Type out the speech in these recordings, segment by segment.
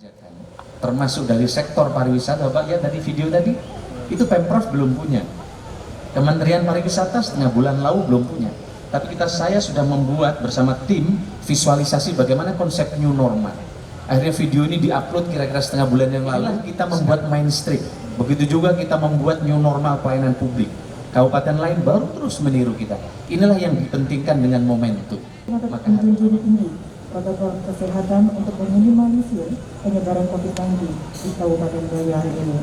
kerjakan, termasuk dari sektor pariwisata, Bapak ya dari video tadi, itu Pemprov belum punya. Kementerian Pariwisata setengah bulan lalu belum punya. Tapi saya sudah membuat bersama tim visualisasi bagaimana konsep new normal. Akhirnya video ini diupload kira-kira setengah bulan yang lalu. Kita membuat mainstream. Begitu juga kita membuat new normal pelayanan publik. Kabupaten lain baru terus meniru kita. Inilah yang dipentingkan dengan momentum. Maka menjunjung tinggi protokol kesehatan untuk meminimalisir penyebaran COVID-19 di Kabupaten Banyuwangi ini.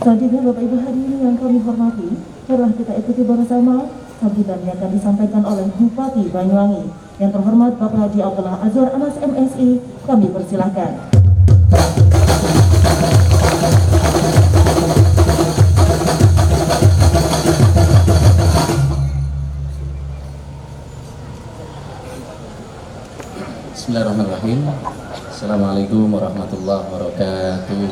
Selanjutnya Bapak Ibu hadirin yang kami hormati, telah kita ikuti bersama sambutan yang akan disampaikan oleh Bupati Banyuwangi yang terhormat Bapak Haji Abdullah Azwar Anas MSI. Kami persilahkan. Bismillahirrahmanirrahim. Assalamualaikum warahmatullahi wabarakatuh.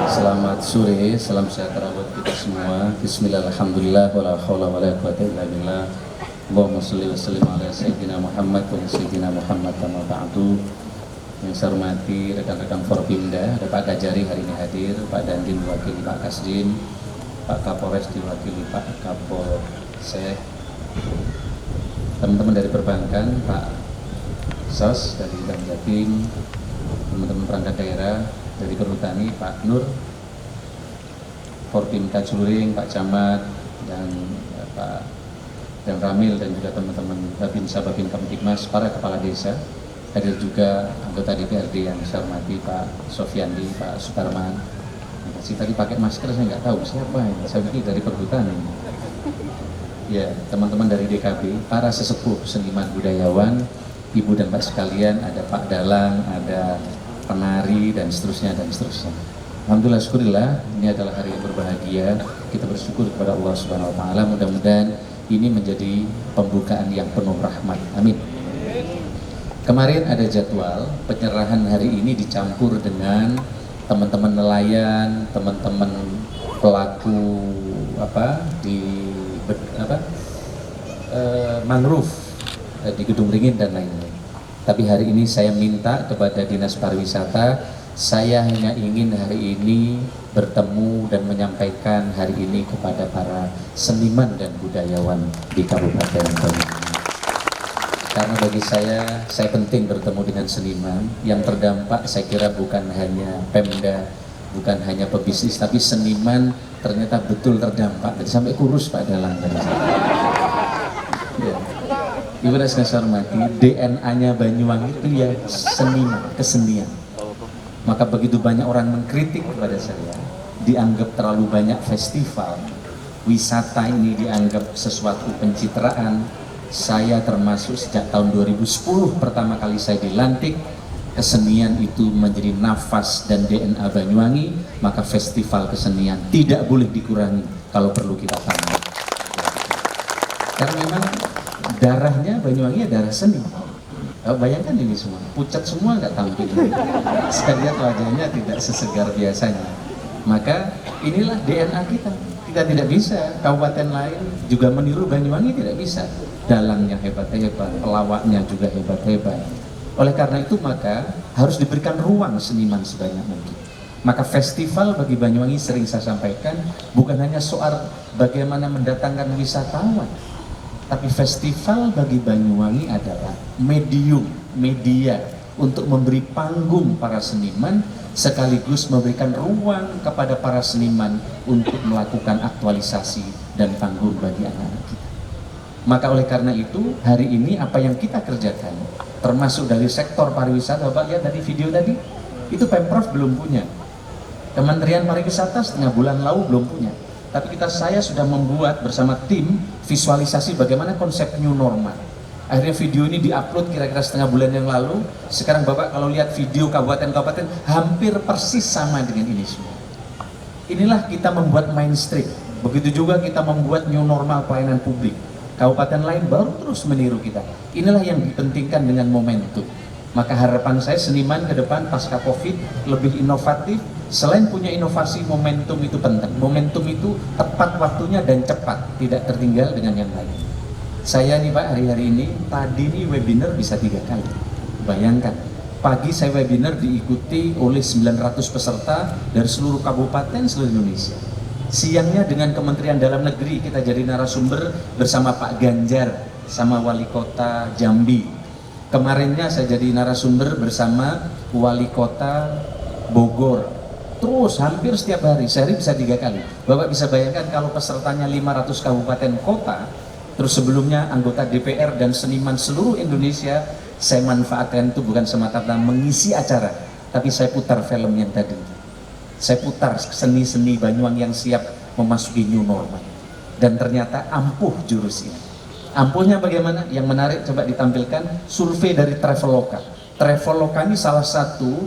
Selamat sore, salam sejahtera buat kita semua. Bismillah, alhamdulillah, wala haula wala quwwata illa billah. Allahumma sholli wa sallim ala sayyidina Muhammad wa sayyidina Muhammad kama ba'du. Yang saya hormati rekan-rekan Forpimda, ada Pak Kajari hari ini hadir, Pak Dandim diwakili Pak Kasdim, Pak Kapolres diwakili Pak Kapolsek, teman-teman dari perbankan, Pak SOS dari Bank Jatim, teman-teman perangkat daerah dari Perhutani, Pak Nur, Forpimda Juring, Pak Camat, dan Pak dan Ramil, dan juga teman-teman Babinsa, Babin Kamtibmas, para kepala desa, hadir juga anggota DPRD yang saya hormati Pak Sofiandi, Pak Suparman. Si tadi pakai masker saya nggak tahu siapa ini, saya pikir dari Perhutani. Ya, teman-teman dari DKB, para sesepuh seniman budayawan, Ibu dan Pak sekalian, ada Pak Dalang, ada penari, dan seterusnya, dan seterusnya. Alhamdulillah, syukurillah, ini adalah hari yang berbahagia. Kita bersyukur kepada Allah Subhanahu Wa Taala. Mudah-mudahan ini menjadi pembukaan yang penuh rahmat. Amin. Kemarin ada jadwal penyerahan hari ini dicampur dengan teman-teman nelayan, teman-teman pelaku mangrove di Gedung Ringin dan lain-lain. Tapi hari ini saya minta kepada Dinas Pariwisata, saya hanya ingin hari ini bertemu dan menyampaikan hari ini kepada para seniman dan budayawan di Kabupaten Banyuwangi. Karena bagi saya penting bertemu dengan seniman yang terdampak. Saya kira bukan hanya Pemda, bukan hanya pebisnis, tapi seniman ternyata betul terdampak. Jadi sampai kurus Pak Dalang tadi. Ya. Ibu dan saya hormati, DNA-nya Banyuwangi itu ya seniman, kesenian. Maka begitu banyak orang mengkritik kepada saya, dianggap terlalu banyak festival, wisata ini dianggap sesuatu pencitraan. Saya termasuk sejak tahun 2010 pertama kali saya dilantik, kesenian itu menjadi nafas dan DNA Banyuwangi, maka festival kesenian tidak boleh dikurangi, kalau perlu kita tambah. Karena memang darahnya Banyuwangi ya darah seni. Bayangkan ini semua, pucat semua nggak tampil. Saya lihat wajahnya tidak sesegar biasanya. Maka inilah DNA kita. Kita tidak bisa, kabupaten lain juga meniru Banyuwangi tidak bisa. Dalangnya hebat-hebat, pelawaknya juga hebat-hebat. Oleh karena itu maka harus diberikan ruang seniman sebanyak mungkin. Maka festival bagi Banyuwangi sering saya sampaikan bukan hanya soal bagaimana mendatangkan wisatawan, tapi festival bagi Banyuwangi adalah media untuk memberi panggung para seniman, sekaligus memberikan ruang kepada para seniman untuk melakukan aktualisasi dan panggung bagi anak-anak kita. Maka oleh karena itu, hari ini apa yang kita kerjakan, termasuk dari sektor pariwisata, Bapak ya dari video tadi, itu Pemprov belum punya. Kementerian Pariwisata setengah bulan lalu belum punya. Tapi saya sudah membuat bersama tim visualisasi bagaimana konsep new normal. Akhirnya video ini diupload kira-kira setengah bulan yang lalu. Sekarang Bapak kalau lihat video kabupaten-kabupaten hampir persis sama dengan ini semua. Inilah kita membuat mainstream. Begitu juga kita membuat new normal pelayanan publik. Kabupaten lain baru terus meniru kita. Inilah yang dipentingkan dengan momentum. Maka harapan saya seniman ke depan pasca Covid lebih inovatif. Selain punya inovasi, momentum itu penting. Momentum itu tepat waktunya dan cepat, tidak tertinggal dengan yang lain. Saya nih Pak, hari-hari ini tadi nih webinar bisa 3 kali. Bayangkan, Pagi saya webinar diikuti oleh 900 peserta dari seluruh kabupaten seluruh Indonesia. Siangnya dengan Kementerian Dalam Negeri kita jadi narasumber bersama Pak Ganjar sama Wali Kota Jambi. Kemarinnya saya jadi narasumber bersama Wali Kota Bogor. Terus hampir setiap hari, sehari bisa 3 kali. Bapak bisa bayangkan kalau pesertanya 500 kabupaten kota, terus sebelumnya anggota DPR dan seniman seluruh Indonesia, saya manfaatkan itu bukan semata-mata mengisi acara, tapi saya putar film yang tadi. Saya putar seni-seni Banyuwangi yang siap memasuki new normal. Dan ternyata ampuh jurus ini. Ampuhnya bagaimana? Yang menarik coba ditampilkan survei dari Traveloka. Traveloka ini salah satu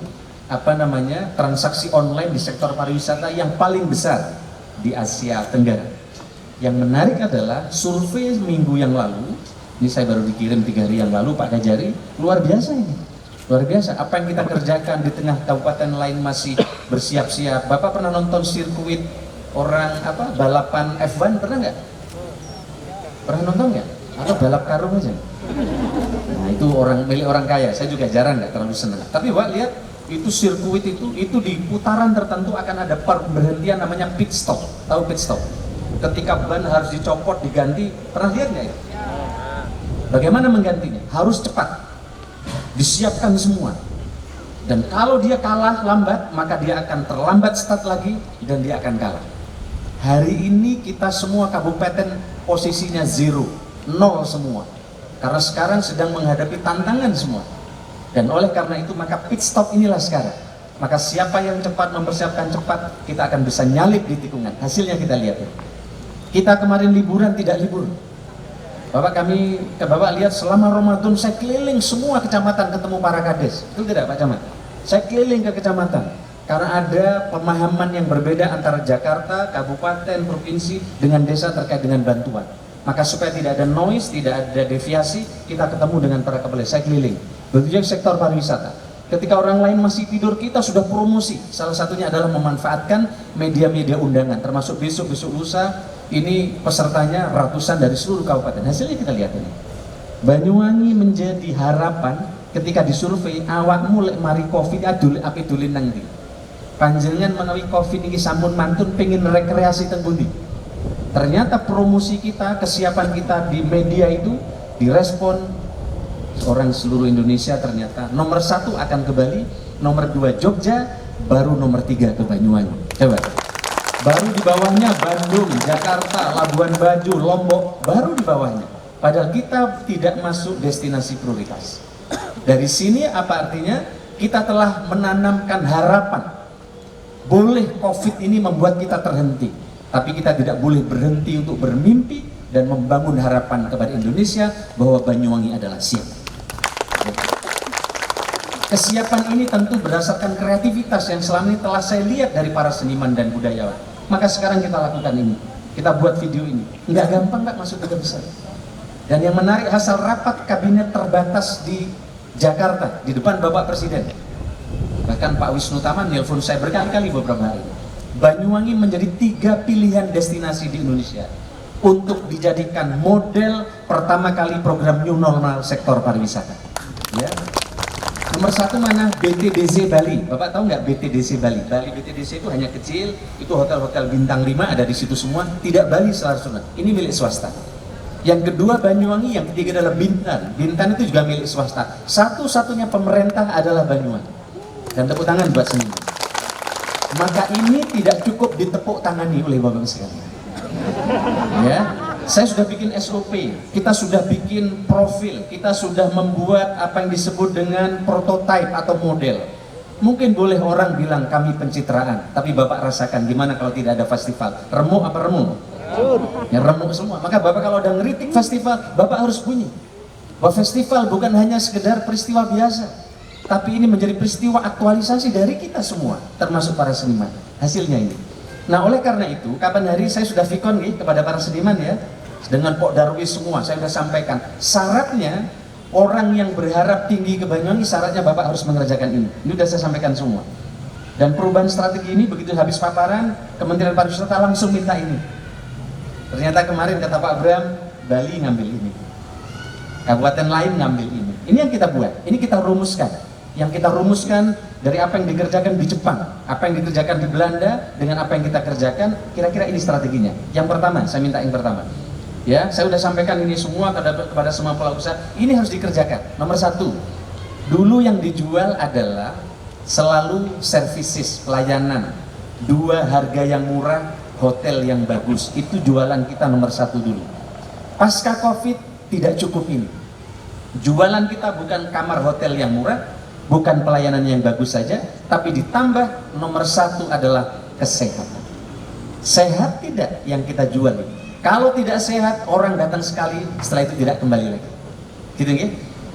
transaksi online di sektor pariwisata yang paling besar di Asia Tenggara. Yang menarik adalah survei minggu yang lalu, ini saya baru dikirim 3 hari yang lalu Pak Kajari, luar biasa ini. Luar biasa, apa yang kita kerjakan di tengah kabupaten lain masih bersiap-siap. Bapak pernah nonton sirkuit orang balapan F1 pernah nggak? Pernah nonton nggak? Atau balap karung aja? Nah itu milik orang kaya, saya juga jarang nggak terlalu senang. Tapi Pak lihat, itu sirkuit itu di putaran tertentu akan ada pemberhentian namanya pit stop. Tahu pit stop? Ketika ban harus dicopot, diganti, pernah lihat nggak ya? Bagaimana menggantinya? Harus cepat, disiapkan semua. Dan kalau dia kalah lambat, maka dia akan terlambat start lagi dan dia akan kalah. Hari ini kita semua kabupaten posisinya 0 semua. Karena sekarang sedang menghadapi tantangan semua. Dan oleh karena itu maka pit stop inilah sekarang. Maka siapa yang cepat mempersiapkan cepat, kita akan bisa nyalip di tikungan. Hasilnya kita lihat ya. Kita kemarin liburan tidak libur. Bapak lihat selama Ramadan saya keliling semua kecamatan ketemu para kades. Itu tidak Pak Camat? Saya keliling ke kecamatan karena ada pemahaman yang berbeda antara Jakarta, kabupaten, provinsi dengan desa terkait dengan bantuan. Maka supaya tidak ada noise, tidak ada deviasi, kita ketemu dengan para kepala. Saya keliling. Begitu juga sektor pariwisata. Ketika orang lain masih tidur, kita sudah promosi. Salah satunya adalah memanfaatkan media-media undangan, termasuk besok-besok lusa. Ini pesertanya ratusan dari seluruh kabupaten. Hasilnya kita lihat ini. Banyuwangi menjadi harapan ketika disurvei awakmu lek mari Covid api dulin nang ndi. Panjenengan menawi Covid ini sampun mantun pengen rekreasi teng pundi. Ternyata promosi kita, kesiapan kita di media itu direspon orang seluruh Indonesia. Ternyata nomor 1 akan ke Bali, nomor 2 Jogja, baru nomor 3 ke Banyuwangi. Coba. Baru di bawahnya Bandung, Jakarta, Labuan Bajo, Lombok, baru di bawahnya. Padahal kita tidak masuk destinasi prioritas. Dari sini apa artinya? Kita telah menanamkan harapan. Boleh Covid ini membuat kita terhenti, tapi kita tidak boleh berhenti untuk bermimpi dan membangun harapan kepada Indonesia bahwa Banyuwangi adalah siap. Kesiapan ini tentu berdasarkan kreativitas yang selama ini telah saya lihat dari para seniman dan budayawan. Maka sekarang kita lakukan ini, kita buat video ini. Nggak gampang Pak masuk ke besar. Dan yang menarik hasil rapat kabinet terbatas di Jakarta di depan Bapak Presiden. Bahkan Pak Wisnu Tama nelpon saya berkali-kali beberapa hari. Banyuwangi menjadi 3 pilihan destinasi di Indonesia untuk dijadikan model pertama kali program new normal sektor pariwisata. Ya. Nomor 1 mana? BTDC Bali. Bapak tahu nggak BTDC Bali? Bali BTDC itu hanya kecil, itu hotel-hotel bintang 5 ada di situ semua, tidak Bali secara ini milik swasta. Yang kedua Banyuwangi, yang ketiga adalah Bintan. Bintan itu juga milik swasta. Satu-satunya pemerintah adalah Banyuwangi. Dan tepuk tangan buat seniman. Maka ini tidak cukup ditepuk tangani oleh Bapak sekalian. Ya. Saya sudah bikin SOP, kita sudah bikin profil, kita sudah membuat apa yang disebut dengan prototipe atau model. Mungkin boleh orang bilang kami pencitraan, tapi Bapak rasakan gimana kalau tidak ada festival? Remuk apa remuk? Ya remuk semua. Maka Bapak kalau udah ngeritik festival, Bapak harus bunyi bahwa festival bukan hanya sekedar peristiwa biasa, tapi ini menjadi peristiwa aktualisasi dari kita semua, termasuk para seniman. Hasilnya ini. Nah oleh karena itu, kapan hari saya sudah vikon kepada para seniman ya, dengan Pok Darwis semua, saya sudah sampaikan. Syaratnya, orang yang berharap tinggi ke Banyuwangi, syaratnya Bapak harus mengerjakan ini. Ini sudah saya sampaikan semua. Dan perubahan strategi ini, begitu habis paparan, Kementerian Pariwisata langsung minta ini. Ternyata kemarin kata Pak Bram, Bali ngambil ini. Kabupaten lain ngambil ini. Ini yang kita buat, ini kita rumuskan. Yang kita rumuskan dari apa yang dikerjakan di Jepang, apa yang dikerjakan di Belanda, dengan apa yang kita kerjakan, kira-kira ini strateginya. Yang pertama, saya minta yang pertama. Ya, saya sudah sampaikan ini semua kepada semua pelaku usaha. Ini harus dikerjakan. Nomor satu, dulu yang dijual adalah selalu services, pelayanan, dua, harga yang murah, hotel yang bagus. Itu jualan kita nomor satu dulu. Pasca Covid tidak cukup ini. Jualan kita bukan kamar hotel yang murah, bukan pelayanan yang bagus saja, tapi ditambah nomor satu adalah kesehatan. Sehat tidak yang kita jual ini. Kalau tidak sehat, orang datang sekali, setelah itu tidak kembali lagi. Gitu ya?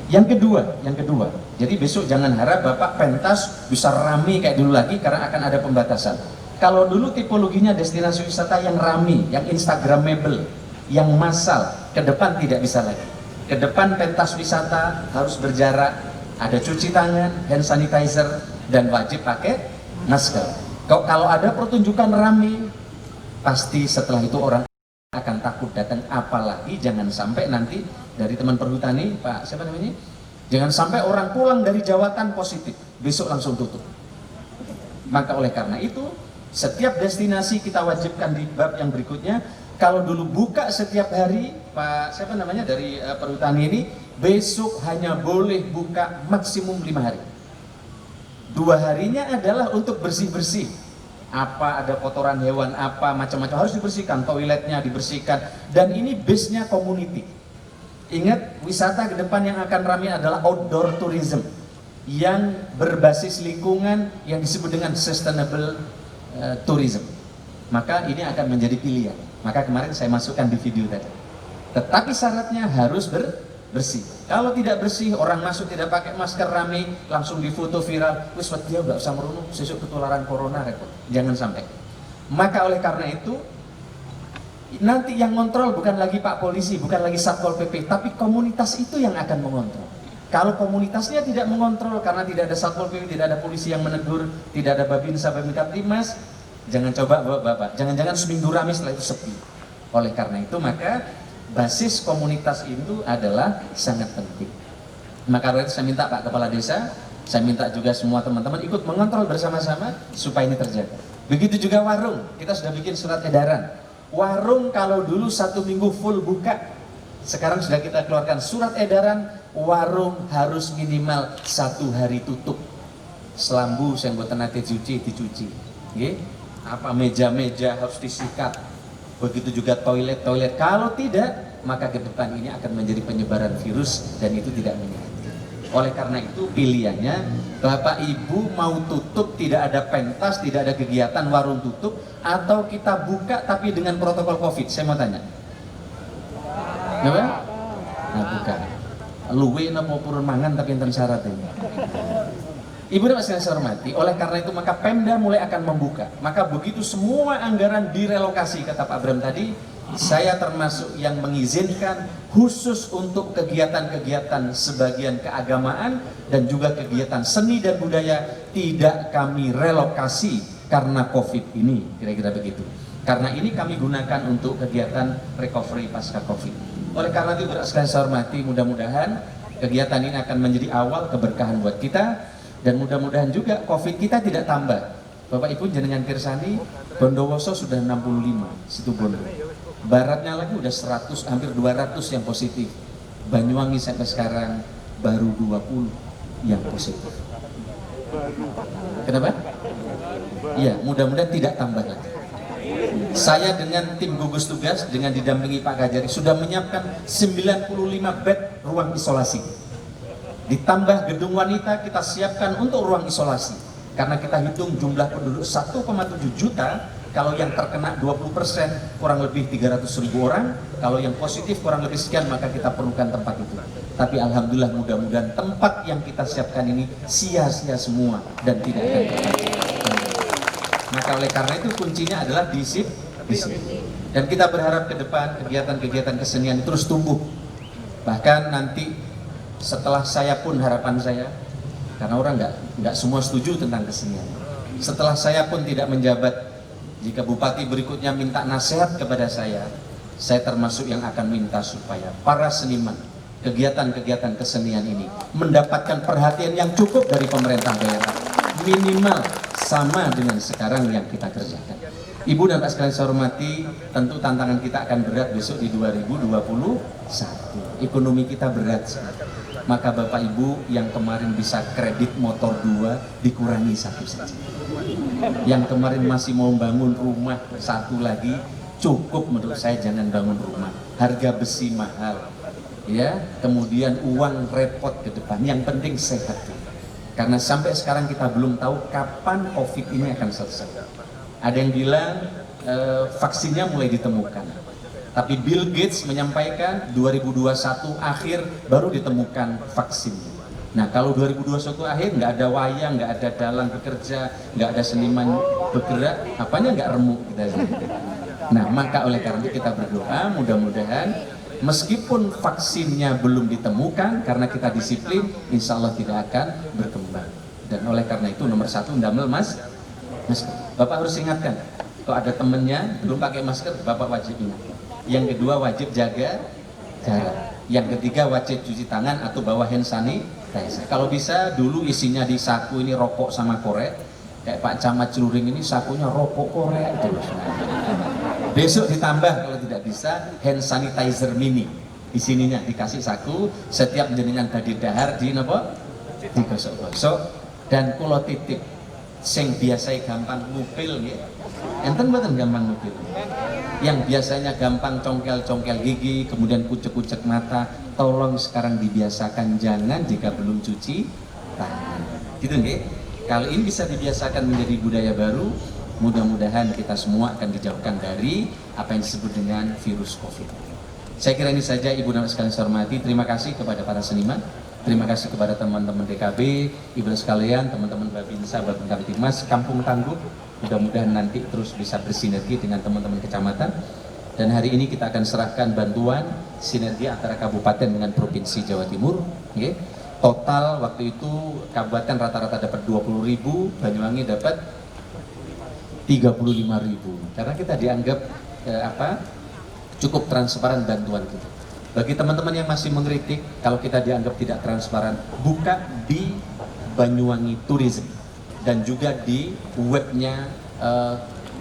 Yang kedua, jadi besok jangan harap Bapak pentas bisa rame kayak dulu lagi karena akan ada pembatasan. Kalau dulu tipologinya destinasi wisata yang rame, yang instagramable, yang massal, ke depan tidak bisa lagi. Ke depan pentas wisata harus berjarak, ada cuci tangan, hand sanitizer, dan wajib pakai masker. Kalau ada pertunjukan rame, pasti setelah itu orang akan takut datang. Apalagi jangan sampai nanti dari teman perhutani, Pak siapa namanya, jangan sampai orang pulang dari jawatan positif, besok langsung tutup. Maka oleh karena itu, setiap destinasi kita wajibkan di bab yang berikutnya. Kalau dulu buka setiap hari, Pak siapa namanya dari perhutani ini, besok hanya boleh buka maksimum 5 hari. 2 harinya adalah untuk bersih-bersih. Apa ada kotoran hewan, apa macam-macam harus dibersihkan, toiletnya dibersihkan. Dan ini base-nya community. Ingat, wisata ke depan yang akan ramai adalah outdoor tourism yang berbasis lingkungan, yang disebut dengan sustainable tourism. Maka ini akan menjadi pilihan. Maka kemarin saya masukkan di video tadi. Tetapi syaratnya harus bersih. Kalau tidak bersih, orang masuk tidak pakai masker rame, langsung difoto viral, wis dia nggak usah merunuk, sesuk ketularan corona repot. Jangan sampai. Maka oleh karena itu, nanti yang ngontrol bukan lagi Pak Polisi, bukan lagi Satpol PP, tapi komunitas itu yang akan mengontrol. Kalau komunitasnya tidak mengontrol karena tidak ada Satpol PP, tidak ada polisi yang menegur, tidak ada Babinsa, Babinkamtibmas, jangan coba Bapak, jangan-jangan seminggu rame setelah itu sepi. Oleh karena itu maka basis komunitas itu adalah sangat penting. Maka saya minta Pak Kepala Desa, saya minta juga semua teman-teman ikut mengontrol bersama-sama supaya ini terjaga. Begitu juga warung, kita sudah bikin surat edaran. Warung kalau dulu 1 minggu full buka, sekarang sudah kita keluarkan surat edaran, warung harus minimal 1 hari tutup. Selambu yang buat tenate dicuci. Apa meja-meja harus disikat, begitu juga toilet. Kalau tidak, maka ke depan ini akan menjadi penyebaran virus dan itu tidak menyenangkan. Oleh karena itu pilihannya, Bapak Ibu mau tutup, tidak ada pentas, tidak ada kegiatan, warung tutup, atau kita buka tapi dengan protokol COVID. Saya mau tanya, apa? Nah buka, luwe napa purun mangan tapi enten syarat ini. Ibu dan Bapak saya hormati, oleh karena itu maka Pemda mulai akan membuka. Maka begitu semua anggaran direlokasi, kata Pak Bram tadi, saya termasuk yang mengizinkan khusus untuk kegiatan-kegiatan sebagian keagamaan dan juga kegiatan seni dan budaya tidak kami relokasi karena COVID ini, kira-kira begitu. Karena ini kami gunakan untuk kegiatan recovery pasca COVID. Oleh karena itu saya hormati, mudah-mudahan kegiatan ini akan menjadi awal keberkahan buat kita. Dan mudah-mudahan juga COVID kita tidak tambah. Bapak Ibu jenengan pirsani, Bondowoso sudah 65 situ Bondo. Baratnya lagi udah 100, hampir 200 yang positif. Banyuwangi sampai sekarang baru 20 yang positif. Kenapa? Iya, mudah-mudahan tidak tambah lagi. Saya dengan tim gugus tugas dengan didampingi Pak Kajari sudah menyiapkan 95 bed ruang isolasi. Ditambah gedung wanita kita siapkan untuk ruang isolasi. Karena kita hitung jumlah penduduk 1,7 juta, kalau yang terkena 20% kurang lebih 300.000 orang, kalau yang positif kurang lebih sekian, maka kita perlukan tempat itu. Tapi alhamdulillah mudah-mudahan tempat yang kita siapkan ini sia-sia semua dan tidak akan terpakai. Maka oleh karena itu kuncinya adalah disiplin. Dan kita berharap ke depan kegiatan-kegiatan kesenian terus tumbuh. Bahkan nanti setelah saya pun harapan saya, karena orang nggak semua setuju tentang kesenian. Setelah saya pun tidak menjabat, jika bupati berikutnya minta nasihat kepada saya termasuk yang akan minta supaya para seniman kegiatan-kegiatan kesenian ini mendapatkan perhatian yang cukup dari pemerintah daerah, minimal sama dengan sekarang yang kita kerjakan. Ibu dan Pak sekalian saya hormati, tentu tantangan kita akan berat besok di 2021. Ekonomi kita berat sekali. Maka Bapak Ibu yang kemarin bisa kredit motor 2 dikurangi 1 saja. Yang kemarin masih mau bangun rumah 1 lagi, cukup menurut saya jangan bangun rumah. Harga besi mahal. Ya, kemudian uang repot ke depan. Yang penting sehat. Karena sampai sekarang kita belum tahu kapan COVID ini akan selesai. Ada yang bilang vaksinnya mulai ditemukan. Tapi Bill Gates menyampaikan 2021 akhir baru ditemukan vaksinnya. Nah kalau 2021 akhir nggak ada wayang, nggak ada dalang bekerja, nggak ada seniman bergerak, apanya nggak remuk kita. Nah maka oleh karena itu kita berdoa mudah-mudahan meskipun vaksinnya belum ditemukan karena kita disiplin, insya Allah tidak akan berkembang. Dan oleh karena itu nomor 1 ndamel mas, Bapak harus ingatkan, kalau ada temennya belum pakai masker, Bapak wajib ingat. Yang kedua wajib jaga jarak. Yang ketiga wajib cuci tangan atau bawa hand sanitizer. Kalau bisa dulu isinya di saku ini rokok sama korek. Kayak Pak Camat Celuring ini sakunya rokok korek terus. Besok ditambah kalau tidak bisa hand sanitizer mini. Di sininya dikasih saku, setiap jenengan badhe dahar di napa? Digosok-gosok dan kula titip sing biasa gampang ngupil nggih. Enten mboten gampang ngupil. Yang biasanya gampang congkel-congkel gigi, kemudian kucek-kucek mata, tolong sekarang dibiasakan jangan jika belum cuci tangan. Gitu nggih? Kalau ini bisa dibiasakan menjadi budaya baru, mudah-mudahan kita semua akan dijauhkan dari apa yang disebut dengan virus COVID. Saya kira ini saja Ibu dan sekalian saya hormati. Terima kasih kepada para seniman. Terima kasih kepada teman-teman DKB, Ibu sekalian, teman-teman Babinsa, Babin Kamtibmas, Kampung Tangguh. Mudah-mudahan nanti terus bisa bersinergi dengan teman-teman kecamatan. Dan hari ini kita akan serahkan bantuan sinergi antara kabupaten dengan provinsi Jawa Timur. Okay. Total waktu itu kabupaten rata-rata dapat 20.000, Banyuwangi dapat 35.000. Karena kita dianggap cukup transparan bantuan kita. Bagi teman-teman yang masih mengkritik kalau kita dianggap tidak transparan, buka di Banyuwangi Tourism dan juga di webnya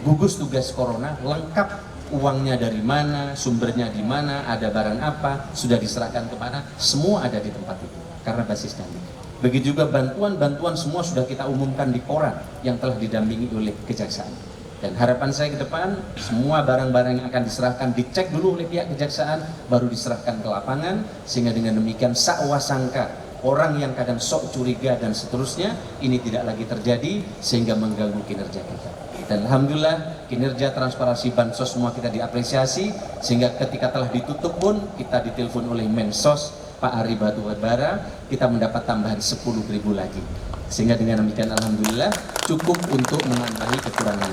gugus tugas corona, lengkap uangnya dari mana, sumbernya di mana, ada barang apa, sudah diserahkan kemana, semua ada di tempat itu karena basis data. Begitu juga bantuan-bantuan semua sudah kita umumkan di koran yang telah didampingi oleh kejaksaan. Dan harapan saya ke depan, semua barang-barang yang akan diserahkan dicek dulu oleh pihak kejaksaan, baru diserahkan ke lapangan, sehingga dengan demikian sakwasangka orang yang kadang sok curiga dan seterusnya ini tidak lagi terjadi sehingga mengganggu kinerja kita. Dan alhamdulillah kinerja transparansi bansos semua kita diapresiasi sehingga ketika telah ditutup pun kita ditelepon oleh Mensos Pak Ari Batubara, kita mendapat tambahan 10.000 lagi. Sehingga dengan demikian alhamdulillah cukup untuk menambahi kekurangan.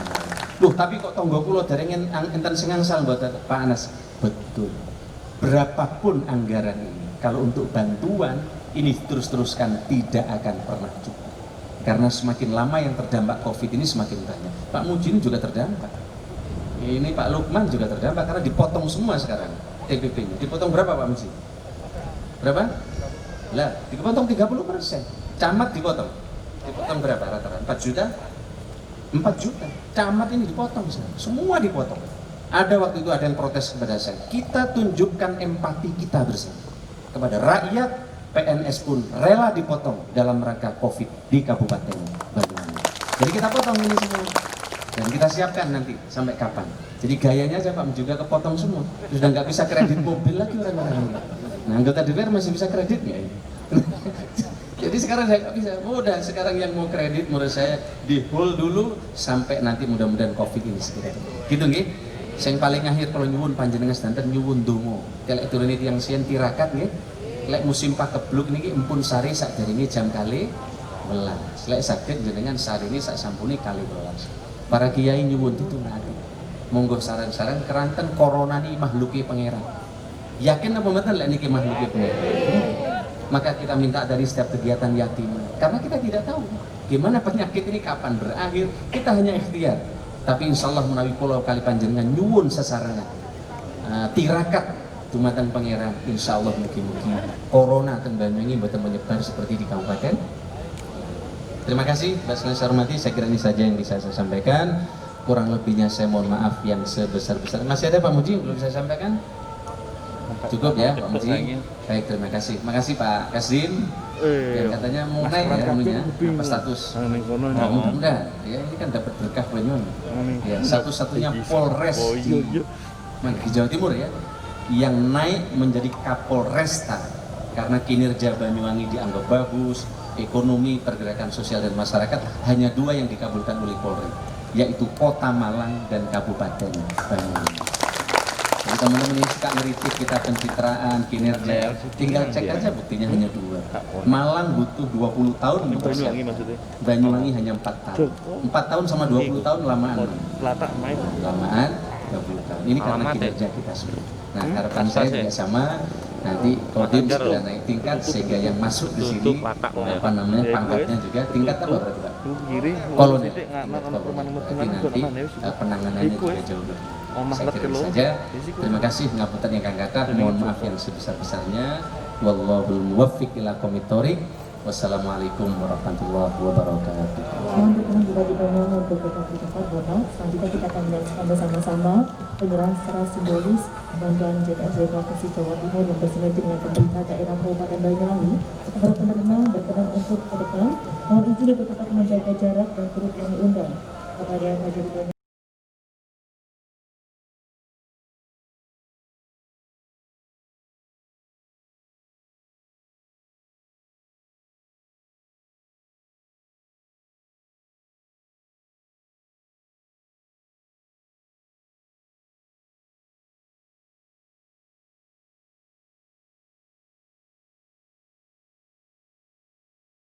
Loh, tapi kok tonggo kula dereng enten sing angsal mboten Pak Anas? Betul. Berapapun anggaran ini kalau untuk bantuan ini terus-teruskan tidak akan pernah cukup. Karena semakin lama yang terdampak COVID ini semakin banyak. Pak Mujini juga terdampak. Ini Pak Lukman juga terdampak karena dipotong semua sekarang TPP-nya. Dipotong berapa Pak Mujini? Berapa? Lah, dipotong 30%. Camat dipotong. Dipotong berapa rata-rata? 4 juta? 4 juta. Camat ini dipotong semua dipotong. Ada waktu itu ada yang protes kepada saya. Kita tunjukkan empati kita bersama kepada rakyat. PNS pun rela dipotong dalam rangka COVID di Kabupaten Banyuwangi. Jadi kita potong ini semua dan kita siapkan nanti sampai kapan. Jadi gayanya aja Pak juga kepotong semua. Sudah nggak bisa kredit mobil lagi orang-orang. Nah anggota DPR masih bisa kredit nggak ini? Jadi sekarang saya nggak bisa. Mudah sekarang yang mau kredit menurut saya di hold dulu sampai nanti mudah-mudahan COVID ini segera. Gitu nggih. Yang paling akhir kalau nyuwun panjenengan sedanten nyuwun donga. Kelek turun itu yang sien tirakat nggih. Lek musim pakebluk niki empun sari sak jaringe jam kali welas. Lek saged jenengan sarini sak sampune kali welas. Para kiai nyuwun ditungake. Monggo saran-saran keranten corona ni makhluki pangeran. Yakin apa mboten lek niki makhluki pangeran? Maka kita minta dari setiap kegiatan yatim. Karena kita tidak tahu gimana penyakit ini kapan berakhir. Kita hanya ikhtiar. Tapi insya Allah menawi kula kali panjenengan nyuwun sesarengan. Tirakat Jumatan Pangeran, insya Allah mugi-mugi corona teng Banyuwangi mboten menyebar seperti di kabupaten. Terima kasih, Mbak sekalian saya hormati. Saya kira ini saja yang bisa saya sampaikan. Kurang lebihnya saya mohon maaf yang sebesar-besar. Masih ada Pak Muji belum saya sampaikan? Cukup ya Pak Muji. Baik, terima kasih. Makasih Pak Kasdim. Yang katanya mau naik ya anunya, apa status? Nah, mudah-mudahan ya ini kan dapat berkah Banyuwangi. Ya, satu-satunya Polres di Jawa Timur ya yang naik menjadi Kapolresta karena kinerja Banyuwangi dianggap bagus, ekonomi, pergerakan sosial dan masyarakat hanya 2 yang dikabulkan oleh Polri, yaitu Kota Malang dan Kabupaten Banyuwangi. Jadi teman-teman yang suka ngeritik kita pencitraan, kinerja, tinggal cek aja buktinya hanya 2. Malang butuh 20 tahun untuk siap. Banyuwangi hanya 4 tahun. 4 tahun sama 20 tahun lamaan. Lamaan 20 tahun. Ini karena kinerja kita semua. Nah, harapan saya juga sama. Nanti Kodim sudah naik tingkat sehingga yang masuk di sini apa namanya pangkatnya juga tingkat apa berarti Pak? Kolonel. Berarti nanti penanganannya juga jauh lebih. Saya kira itu saja. Terima kasih ngapunten ingkang kathah. Mohon maaf yang sebesar-besarnya. Wallahul muwaffiq ila aqwamit thoriq. Wassalamualaikum warahmatullahi wabarakatuh. Mohon dukungan juga dibangun untuk tetap di tempat Bapak. Selanjutnya kita akan menyaksikan bersama-sama penyerahan secara simbolis Bantuan JKSD Provinsi Jawa Timur yang bersinergi dengan pemerintah daerah Kabupaten Banyuwangi kepada penerima berkenan untuk ke depan. Mohon izin untuk tetap menjaga jarak dan turut kami undang kepada hadirin